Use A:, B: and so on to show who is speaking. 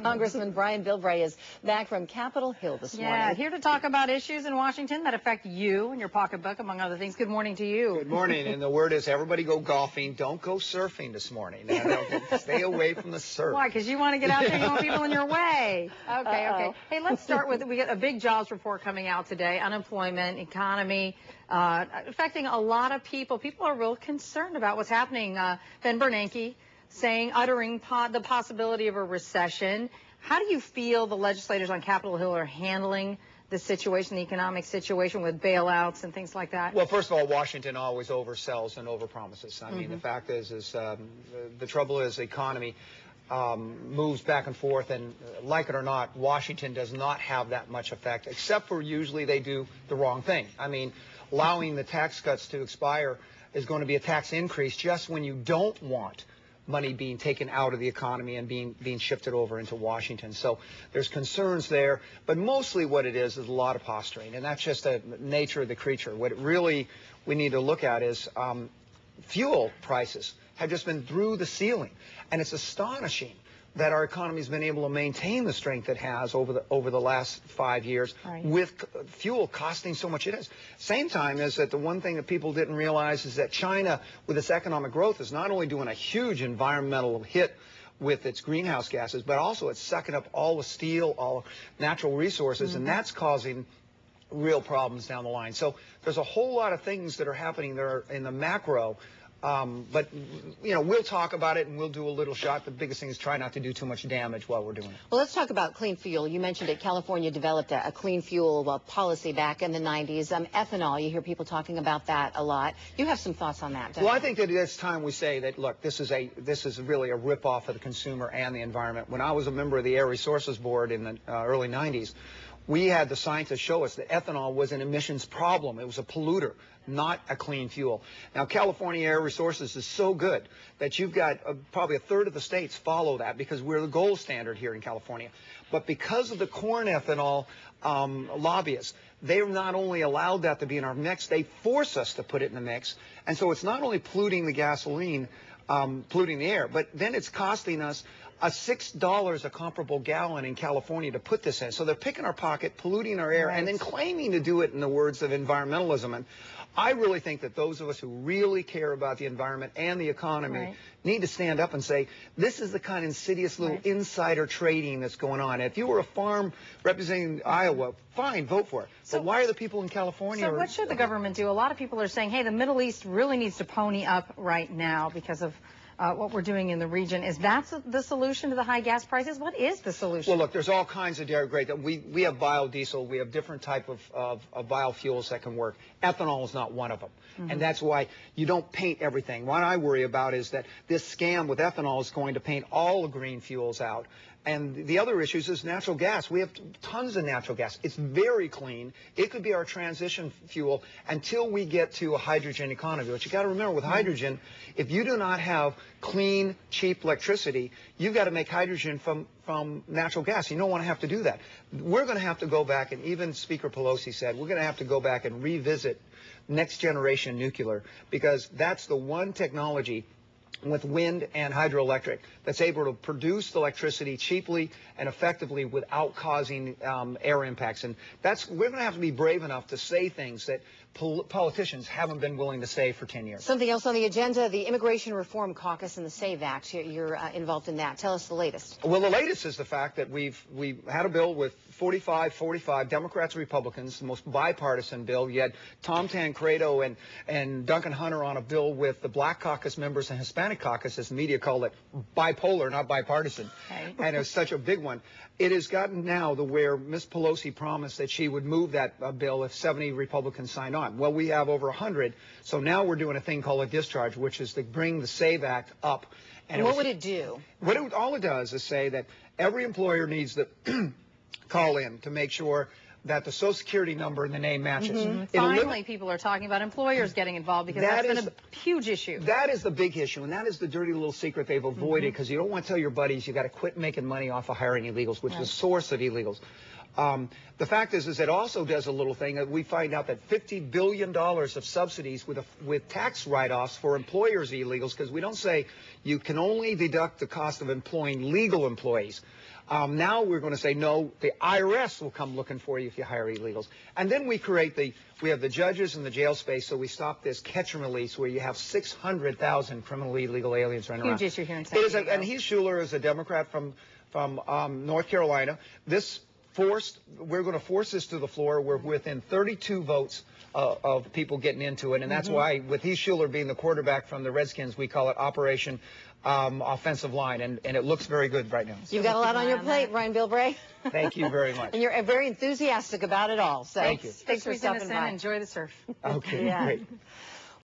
A: Congressman Bilbray is back from Capitol Hill this morning.
B: Yeah, here to talk about issues in Washington that affect you and your pocketbook, among other things. Good morning to you.
C: Good morning, and the word is everybody go golfing. Don't go surfing this morning. Stay away from the surf.
B: Why? Because you want to get out there, you want people in your way. Okay. Hey, let's start with, we got a big jobs report coming out today. Unemployment, economy, affecting a lot of people. People are real concerned about what's happening. Ben Bernanke uttering the possibility of a recession. How do you feel the legislators on Capitol Hill are handling the situation, the economic situation with bailouts and things like that?
C: Well, first of all, Washington always oversells and overpromises. I mean, the fact is the trouble is the economy moves back and forth, and like it or not, Washington does not have that much effect, except for usually they do the wrong thing. I mean, allowing the tax cuts to expire is going to be a tax increase just when you don't want money being taken out of the economy and being shifted over into Washington. So there's concerns there, but mostly what it is a lot of posturing, and that's just the nature of the creature. What we need to look at is fuel prices have just been through the ceiling, and it's astonishing that our economy has been able to maintain the strength it has over the last 5 years, right, with fuel costing so much it is. Same time is that the one thing that people didn't realize is that China, with its economic growth, is not only doing a huge environmental hit with its greenhouse gases, but also it's sucking up all the steel, all natural resources, and that's causing real problems down the line. So there's a whole lot of things that are happening there in the macro. But, you know, we'll talk about it and we'll do a little shot. The biggest thing is try not to do too much damage while we're doing it.
A: Well, let's talk about clean fuel. You mentioned that California developed a clean fuel policy back in the 90s. Ethanol, you hear people talking about that a lot. You have some thoughts on that, don't you?
C: Well, I think that it's time we say that, look, this is really a ripoff of the consumer and the environment. When I was a member of the Air Resources Board in the early 90s, we had the scientists show us that ethanol was an emissions problem. It was a polluter, not a clean fuel. Now, California Air Resources is so good that you've got probably a third of the states follow that because we're the gold standard here in California. But because of the corn ethanol lobbyists, they've not only allowed that to be in our mix, they force us to put it in the mix. And so it's not only polluting the gasoline, polluting the air, but then it's costing us $6 a comparable gallon in California to put this in. So they're picking our pocket, polluting our air, and then claiming to do it in the words of environmentalism. And I really think that those of us who really care about the environment and the economy need to stand up and say, this is the kind of insidious little insider trading that's going on. If you were a farm representing Iowa, fine, vote for it. So, but why are the people in California?
B: So what should the government do? A lot of people are saying, hey, the Middle East really needs to pony up right now because of what we're doing in the region. Is that the solution to the high gas prices? What is the solution?
C: Well, look, there's all kinds of we have biodiesel, we have different type of biofuels that can work. Ethanol is not one of them. And that's why you don't paint everything. What I worry about is that this scam with ethanol is going to paint all the green fuels out. And the other issues is natural gas. We have tons of natural gas. It's very clean. It could be our transition fuel until we get to a hydrogen economy. But you got to remember with hydrogen, if you do not have clean, cheap electricity, you've got to make hydrogen from natural gas. You don't want to have to do that. We're going to have to go back, and even Speaker Pelosi said, we're going to have to go back and revisit next generation nuclear, because that's the one technology with wind and hydroelectric that's able to produce electricity cheaply and effectively without causing air impacts. And we're going to have to be brave enough to say things that politicians haven't been willing to say for 10 years.
A: Something else on the agenda, the Immigration Reform Caucus and the SAVE Act. You're involved in that. Tell us the latest.
C: Well, the latest is the fact that we've had a bill with 45 Democrats and Republicans, the most bipartisan bill. You had Tom Tancredo and Duncan Hunter on a bill with the Black Caucus members and Hispanic Caucus, as the media call it, bipolar, not bipartisan. And it was such a big one. It has gotten now to where Ms. Pelosi promised that she would move that bill if 70 Republicans signed on. Well, we have over 100, so now we're doing a thing called a discharge, which is to bring the SAVE Act up.
A: And what would it do?
C: All it does is say that every employer needs to call in to make sure that the Social Security number and the name matches.
B: Finally, people are talking about employers getting involved, because that's been a huge issue.
C: That is the big issue, and that is the dirty little secret they've avoided, because you don't want to tell your buddies you got to quit making money off of hiring illegals, which is the source of illegals. The fact is it also does a little thing that we find out that $50 billion of subsidies with tax write-offs for employers illegals, because we don't say you can only deduct the cost of employing legal employees. Now we're going to say, no, the IRS will come looking for you if you hire illegals. And then we have the judges and the jail space, so we stop this catch and release where you have 600,000 criminally illegal aliens running around.
B: Huge issue here in San Diego.
C: And Heath Shuler is a Democrat from North Carolina. We're going to force this to the floor. We're within 32 votes of people getting into it, and that's why, with Heath Shuler being the quarterback from the Redskins, we call it Operation Offensive Line, and it looks very good right now.
A: You've got a lot on your plate, Ryan Bilbray.
C: Thank you very much.
A: And you're very enthusiastic about it all. So
C: thank you.
A: Thanks for stopping by.
B: Enjoy the surf.
C: Okay, great.